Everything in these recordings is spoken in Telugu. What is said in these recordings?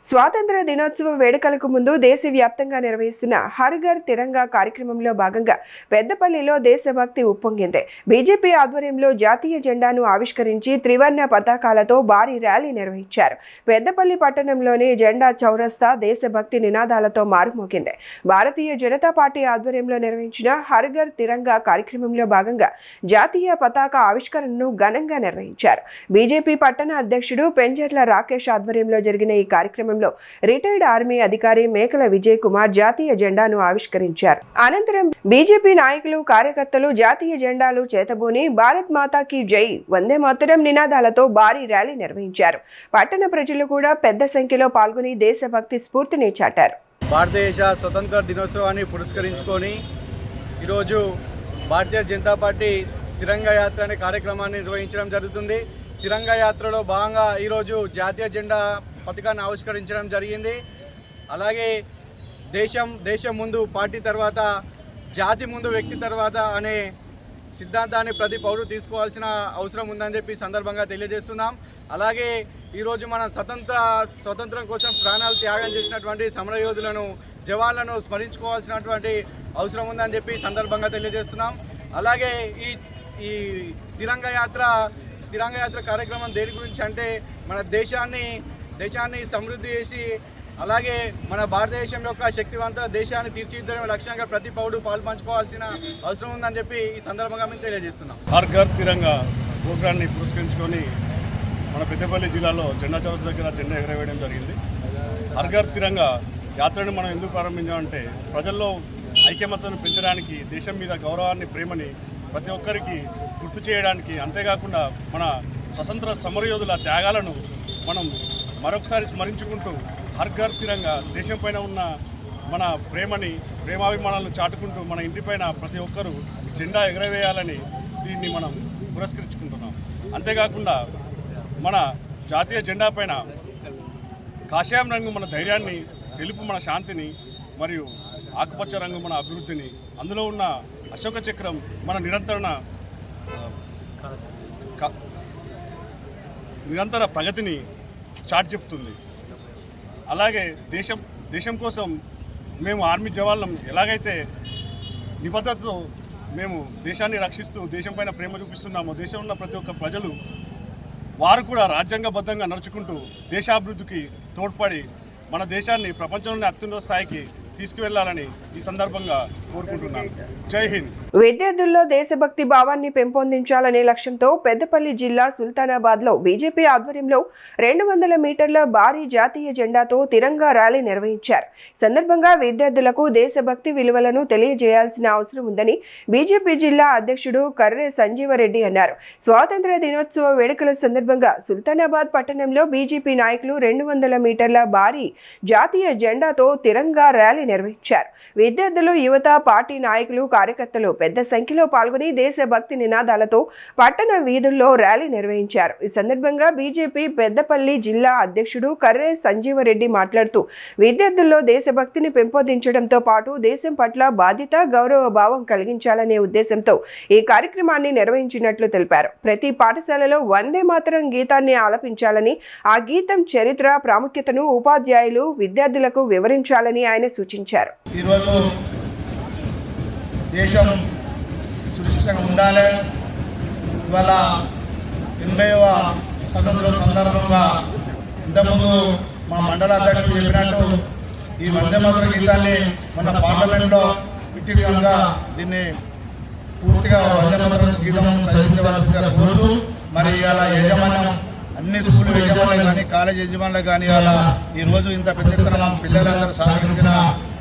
స్వాతంత్ర దినోత్సవ వేడుకలకు ముందు దేశవ్యాప్తంగా నిర్వహిస్తున్న హర్ ఘర్ తిరంగా కార్యక్రమంలో భాగంగా పెద్దపల్లిలో దేశభక్తి ఉప్పొంగింది. బీజేపీ ఆధ్వర్యంలో జాతీయ జెండాను ఆవిష్కరించి త్రివర్ణ పతాకాలతో భారీ ర్యాలీ నిర్వహించారు. పెద్దపల్లి పట్టణంలోని జెండా చౌరస్తా దేశభక్తి నినాదాలతో మారుమోగింది. భారతీయ జనతా పార్టీ ఆధ్వర్యంలో నిర్వహించిన హర్ ఘర్ తిరంగా కార్యక్రమంలో భాగంగా జాతీయ పతాక ఆవిష్కరణను ఘనంగా నిర్వహించారు. బీజేపీ పట్టణ అధ్యక్షుడు పెంజర్ల రాకేష్ ఆధ్వర్యంలో జరిగిన ఈ కార్యక్రమం రిటైర్డ్ ఆర్మీ అధికారి మేకల విజయ్ కుమార్ జాతీయ జెండాను ఆవిష్కరించారు. అనంతరం బీజేపీ నాయకులు కార్యకర్తలు జాతీయ జెండాలు చేతబూని భారత్ మాతా కీ జై, వందే మాతరం నినాదాలతో భారీ ర్యాలీ నిర్వహించారు. పట్టణ ప్రజలు కూడా పెద్ద సంఖ్యలో పాల్గొని దేశభక్తి స్ఫూర్తిని చాటారు. భారతదేశ స్వతంత్ర దినోత్సవాన్ని పురస్కరించుకొని ఈరోజు భారతీయ జనతా పార్టీ తిరంగా యాత్ర అనే కార్యక్రమాన్ని నిర్వహించడం జరుగుతుంది. తిరంగా యాత్రలో భాగంగా ఈరోజు జాతీయ జెండా పతాకాన్ని ఆవిష్కరించడం జరిగింది. అలాగే దేశం ముందు పార్టీ తర్వాత జాతి ముందు వ్యక్తి తర్వాత అనే సిద్ధాంతాన్ని ప్రతి పౌరుడు తీసుకోవాల్సిన అవసరం ఉందని చెప్పి సందర్భంగా తెలియజేస్తున్నాం. అలాగే ఈరోజు మన స్వతంత్రం కోసం ప్రాణాలు త్యాగం చేసినటువంటి సమరయోధులను, జవాన్లను స్మరించుకోవాల్సినటువంటి అవసరం ఉందని చెప్పి సందర్భంగా తెలియజేస్తున్నాం. అలాగే ఈ తిరంగా యాత్ర కార్యక్రమం దేని గురించి అంటే మన దేశాన్ని సమృద్ధి చేసి అలాగే మన భారతదేశం యొక్క శక్తివంత దేశాన్ని తీర్చిదిద్దడం లక్ష్యంగా ప్రతి పౌరుడు పాల్పంచుకోవాల్సిన అవసరం ఉందని చెప్పి ఈ సందర్భంగా మేము తెలియజేస్తున్నాం. హర్ ఘర్ తిరంగా ప్రోగ్రాన్ని పురస్కరించుకొని మన పెద్దపల్లి జిల్లాలో జెండా చౌరస్తా దగ్గర జెండా ఎగరవేయడం జరిగింది. హర్ ఘర్ తిరంగా యాత్రను మనం ఎందుకు ప్రారంభించామంటే ప్రజల్లో ఐక్యమత్యను పెంచడానికి, దేశం మీద గౌరవాన్ని, ప్రేమని ప్రతి ఒక్కరికి గుర్తు చేయడానికి, అంతేకాకుండా మన స్వతంత్ర సమరయోధుల త్యాగాలను మనం మరొకసారి స్మరించుకుంటూ హర్ ఘర్ తిరంగా దేశం పైన ఉన్న మన ప్రేమాభిమానాలను చాటుకుంటూ మన ఇంటిపైన ప్రతి ఒక్కరూ జెండా ఎగరవేయాలని దీన్ని మనం పురస్కరించుకుంటున్నాం. అంతేకాకుండా మన జాతీయ జెండా పైన కాషాయం రంగు మన ధైర్యాన్ని, తెలుపు మన శాంతిని, మరియు ఆకుపచ్చ రంగు మన అభివృద్ధిని, అందులో ఉన్న అశోక చక్రం మన నిరంతర ప్రగతిని చాటి చెప్తుంది. అలాగే దేశం కోసం మేము ఆర్మీ జవాన్లం ఎలాగైతే నిబద్ధతతో మేము దేశాన్ని రక్షిస్తూ దేశం పైన ప్రేమ చూపిస్తున్నామో, దేశంలో ఉన్న ప్రతి ఒక్క ప్రజలు వారు కూడా రాజ్యాంగబద్ధంగా నడుచుకుంటూ దేశాభివృద్ధికి తోడ్పడి మన దేశాన్ని ప్రపంచంలోని అత్యున్నత స్థాయికి తీసుకువెళ్లాలని ఈ సందర్భంగా కోరుకుంటున్నాను. జై హింద్. విద్యార్థుల్లో దేశభక్తి భావాన్ని పెంపొందించాలనే లక్ష్యంతో పెద్దపల్లి జిల్లా సుల్తానాబాద్లో బీజేపీ ఆధ్వర్యంలో 200 మీటర్ల భారీ జాతీయ జెండాతో తిరంగా ర్యాలీ నిర్వహించారు. సందర్భంగా విద్యార్థులకు దేశభక్తి విలువలను తెలియజేయాల్సిన అవసరం ఉందని బీజేపీ జిల్లా అధ్యక్షుడు కర్రె సంజీవరెడ్డి అన్నారు. స్వాతంత్ర దినోత్సవ వేడుకల సందర్భంగా సుల్తానాబాద్ పట్టణంలో బీజేపీ నాయకులు 200 మీటర్ల భారీ జాతీయ జెండాతో తిరంగా ర్యాలీ నిర్వహించారు. విద్యార్థులు, యువత, పార్టీ నాయకులు, కార్యకర్తలు పెద్ద సంఖ్యలో పాల్గొని దేశభక్తి నినాదాలతో పట్టణ వీధుల్లో ర్యాలీ నిర్వహించారు. ఈ సందర్భంగా బీజేపీ పెద్దపల్లి జిల్లా అధ్యక్షుడు కర్రె సంజీవరెడ్డి మాట్లాడుతూ విద్యార్థుల్లో దేశభక్తిని పెంపొందించడంతో పాటు దేశం పట్ల బాధ్యత, గౌరవ భావం కలిగించాలనే ఉద్దేశంతో ఈ కార్యక్రమాన్ని నిర్వహించినట్లు తెలిపారు. ప్రతి పాఠశాలలో వందే మాతరం గీతాన్ని ఆలపించాలని, ఆ గీతం చరిత్ర, ప్రాముఖ్యతను ఉపాధ్యాయులు విద్యార్థులకు వివరించాలని ఆయన సూచించారు. ఈరోజు దేశం సురక్షితంగా ఉండాలి. ఇవాళ 80వ స్వతంత్ర సందర్భంగా ఇంతకుముందు మా మండల అధ్యక్షుడు చెప్పినట్టు ఈ వందే మాతరం గీతాన్ని మన పార్లమెంట్లో విధిగా దీన్ని పూర్తిగా వందే మాతరం గీతం చదివించవలసిందిగా కోరుతూ, మరి ఇవాళ యజమాన్యం అన్ని స్కూల్ యజమానులు కానీ కాలేజ్ యజమానులకు కానీ ఇవాళ ఈరోజు ఇంత పెద్ద ఎత్తున పిల్లలందరూ సహకరించిన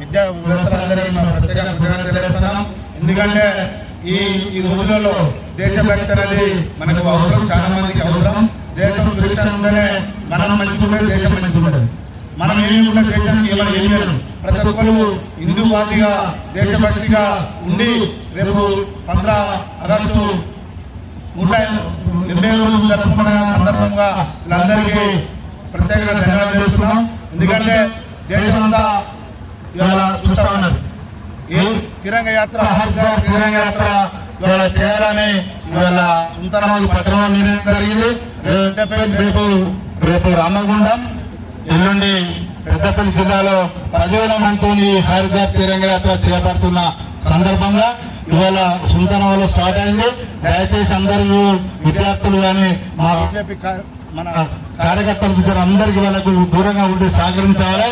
విద్యావేత్తలందరికీ మేము ప్రత్యేకంగా కృతజ్ఞతలు తెలియజేస్తున్నాం. ఎందుకంటే ఈ రోజులలో దేశభక్తి అనేది మనకు అవసరం, చాలా మందికి అవసరం. దేశం సురక్షణ ఉంటేనే మనం మంచిగా దేశం మంచిగా మనం ఏమి దేశానికి ఏమైనా ఏం లేదు. ప్రతి ఒక్కరు హిందూవాదిగా, దేశభక్తిగా ఉండి రేపు 15 ఆగస్టు 180 రోజులు జరుపుకున్న సందర్భంగా వీళ్ళందరికీ ప్రత్యేకంగా ధన్యవాదాలు తెలుస్తున్నాం. ఎందుకంటే దేశం అంతా ఇవాళ చూస్తా ఉన్నది. ఏ తిరంగ యాత్ర, హర్ ఘర్ తిరంగ యాత్ర ఇవాళ చేయాలని ఇవాళ సుల్తానాబాద్ పట్టణంలో నిర్ణయం జరిగింది. రేపు రామగుండం, ఎల్లుండి పెద్దపల్లి జిల్లాలో 10,000 మందితో హరిఘర్ తిరంగా యాత్ర చేపడుతున్న సందర్భంగా ఇవాళ సుల్తానాబాద్లో స్టార్ట్ అయింది. దయచేసి అందరూ విద్యార్థులు కానీ మా మన కార్యకర్తలు అందరికీ వాళ్ళకు దూరంగా ఉండి సహకరించాలి.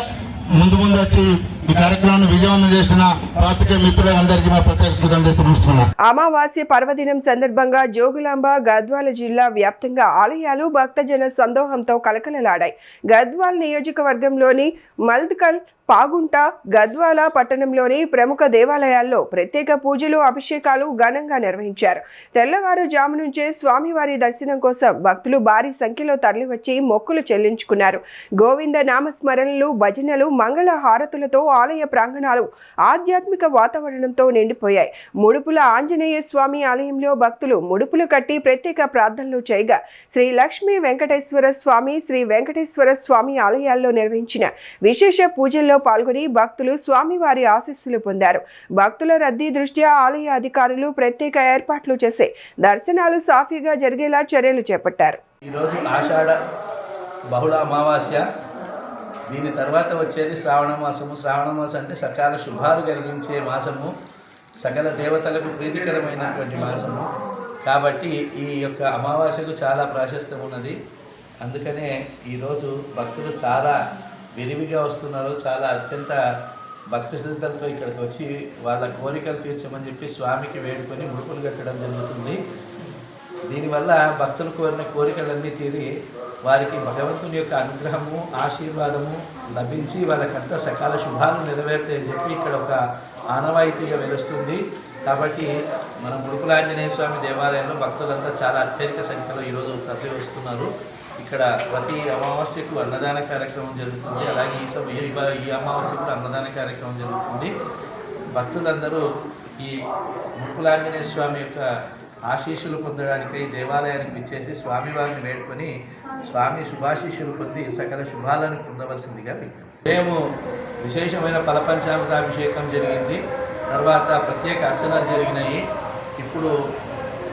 ముందు వచ్చి ఈ కార్యక్రమాన్ని విజయవంతం చేసిన పాత్రికేయ మిత్రులందరికీ మా ప్రత్యేక కృతజ్ఞతలు. అమావాస్య పర్వదినం సందర్భంగా జోగులాంబ గద్వాల జిల్లా వ్యాప్తంగా ఆలయాలు భక్తజన సందోహంతో కలకలలాడాయి. గద్వాల్ నియోజకవర్గంలోని మల్ద్కల్, పాగుంట, గద్వాల పట్టణంలోని ప్రముఖ దేవాలయాల్లో ప్రత్యేక పూజలు, అభిషేకాలు ఘనంగా నిర్వహించారు. తెల్లవారుజాము నుంచే స్వామివారి దర్శనం కోసం భక్తులు భారీ సంఖ్యలో తరలివచ్చి మొక్కులు చెల్లించుకున్నారు. గోవింద నామస్మరణలు, భజనలు, మంగళ హారతులతో ఆలయ ప్రాంగణాలు ఆధ్యాత్మిక వాతావరణంతో నిండిపోయాయి. ముడుపుల ఆంజనేయ స్వామి ఆలయంలో భక్తులు ముడుపులు కట్టి ప్రత్యేక ప్రార్థనలు చేయగా, శ్రీ లక్ష్మీ వెంకటేశ్వర స్వామి, శ్రీ వెంకటేశ్వర స్వామి ఆలయాల్లో నిర్వహించిన విశేష పూజల్లో పాల్గొని భక్తులు స్వామివారి ఆశీస్సులు పొందారు. భక్తుల రద్దీ దృష్ట్యా ఆలయ అధికారులు ప్రత్యేక ఏర్పాట్లు చేసి దర్శనాలు సాఫీగా జరిగేలా చర్యలు చేపట్టారు. ఈరోజు ఆషాఢ బహుళ అమావాస్య, దీని తర్వాత వచ్చేది శ్రావణ మాసము. శ్రావణ మాసం అంటే సకాల శుభాలు కలిగించే మాసము, సకల దేవతలకు ప్రీతికరమైనటువంటి మాసము. కాబట్టి ఈ యొక్క అమావాస్యకు చాలా ప్రాశస్త్యం ఉన్నది. అందుకనే ఈరోజు భక్తులు చాలా విరివిగా వస్తున్నారు. చాలా అత్యంత భక్తి శ్రద్ధలతో ఇక్కడికి వచ్చి వాళ్ళ కోరికలు తీర్చమని చెప్పి స్వామికి వేడుకొని ముడుపులు కట్టడం జరుగుతుంది. దీనివల్ల భక్తులు కోరిన కోరికలన్నీ తీరి వారికి భగవంతుని యొక్క అనుగ్రహము, ఆశీర్వాదము లభించి వాళ్ళకంతా సకాల శుభాలు నెరవేరుతాయని చెప్పి ఇక్కడ ఒక ఆనవాయితీగా వెలుస్తుంది. కాబట్టి మన ముడుపులాంజనేయ స్వామి దేవాలయంలో భక్తులంతా చాలా అత్యధిక సంఖ్యలో ఈరోజు తరలి వస్తున్నారు. ఇక్కడ ప్రతి అమావాస్యకు అన్నదాన కార్యక్రమం జరుగుతుంది. అలాగే ఈ అమావాస్య కూడా అన్నదాన కార్యక్రమం జరుగుతుంది. భక్తులందరూ ఈ ముడుపులాంజనేయ స్వామి యొక్క ఆశీస్సులు పొందడానికి దేవాలయానికి విచ్చేసి స్వామివారిని వేడుకొని స్వామి శుభాశీస్సులు పొంది సకల శుభాలను పొందవలసిందిగా మేము విశేషమైన ఫలపంచామృతాభిషేకం జరిగింది. తర్వాత ప్రత్యేక అర్చనలు జరిగినాయి. ఇప్పుడు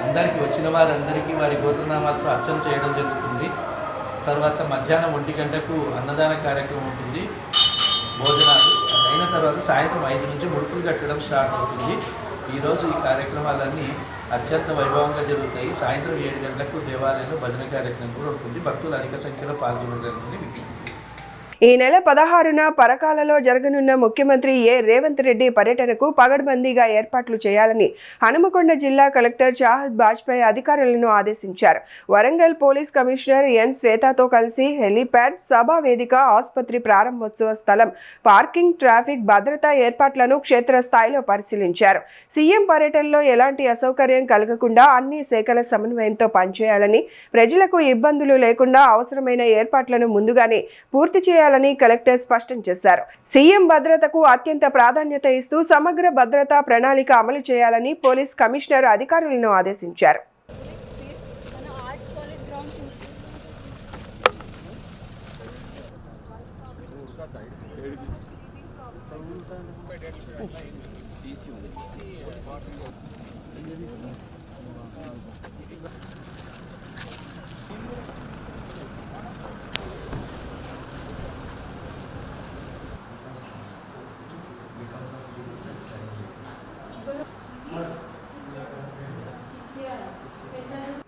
అందరికీ వచ్చిన వారందరికీ వారి గోత్రనామాలతో అర్చన చేయడం జరుగుతుంది. తర్వాత మధ్యాహ్నం 1 గంటకు అన్నదాన కార్యక్రమం ఉంటుంది, భోజనాలు అయిన తర్వాత సాయంత్రం 5 నుంచి ముడుపులు కట్టడం స్టార్ట్ అవుతుంది. ఈరోజు ఈ కార్యక్రమాలన్నీ అత్యంత వైభవంగా జరుగుతాయి. సాయంత్రం 7 గంటలకు దేవాలయంలో భజన కార్యక్రమం కూడా ఉంటుంది. భక్తులు అధిక సంఖ్యలో పాల్గొనడానికి విజ్ఞప్తి. ఈ నెల 16న పరకాలలో జరగనున్న ముఖ్యమంత్రి రేవంత్ రెడ్డి పర్యటనకు పగడ్బందీగా ఏర్పాట్లు చేయాలని హనుమకొండ జిల్లా కలెక్టర్ చాహద్ బాజ్పాయ్ అధికారులను ఆదేశించారు. వరంగల్ పోలీస్ కమిషనర్ ఎన్ శ్వేతతో కలిసి హెలీప్యాడ్, సభా వేదిక, ఆసుపత్రి ప్రారంభోత్సవ స్థలం, పార్కింగ్, ట్రాఫిక్ భద్రతా ఏర్పాట్లను క్షేత్రస్థాయిలో పరిశీలించారు. సీఎం పర్యటనలో ఎలాంటి అసౌకర్యం కలగకుండా అన్ని శాఖల సమన్వయంతో పనిచేయాలని, ప్రజలకు ఇబ్బందులు లేకుండా అవసరమైన ఏర్పాట్లను ముందుగానే పూర్తి చేయాలని కలెక్టర్ స్పష్టం చేశారు. సీఎం భద్రతకు అత్యంత ప్రాధాన్యత ఇస్తూ సమగ్ర భద్రతా ప్రణాళిక అమలు చేయాలని పోలీస్ కమిషనర్ అధికారులను ఆదేశించారు.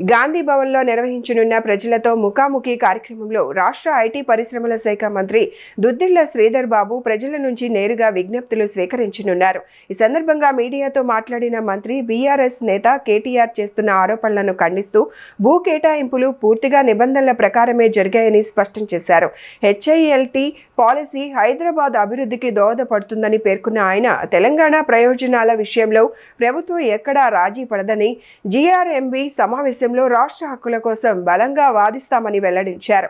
గాంధీ భవన్లో నిర్వహించనున్న ప్రజలతో ముఖాముఖి కార్యక్రమంలో రాష్ట్ర ఐటీ పరిశ్రమల శాఖ మంత్రి దుద్దిళ్ల శ్రీధర్ బాబు ప్రజల నుంచి నేరుగా విజ్ఞప్తులు స్వీకరించనున్నారు. ఈ సందర్భంగా మీడియాతో మాట్లాడిన మంత్రి బీఆర్ఎస్ నేత కేటీఆర్ చేస్తున్న ఆరోపణలను ఖండిస్తూ భూ కేటాయింపులు పూర్తిగా నిబంధనల ప్రకారమే జరిగాయని స్పష్టం చేశారు. హెచ్ఐఎల్టీ పాలసీ హైదరాబాద్ అభివృద్ధికి దోహదపడుతుందని పేర్కొన్న ఆయన తెలంగాణ ప్రయోజనాల విషయంలో ప్రభుత్వం ఎక్కడా రాజీ పడదని, జీఆర్ఎంబీ సమావేశంలో రాష్ట్ర హక్కుల కోసం బలంగా వాదిస్తామని వెల్లడించారు.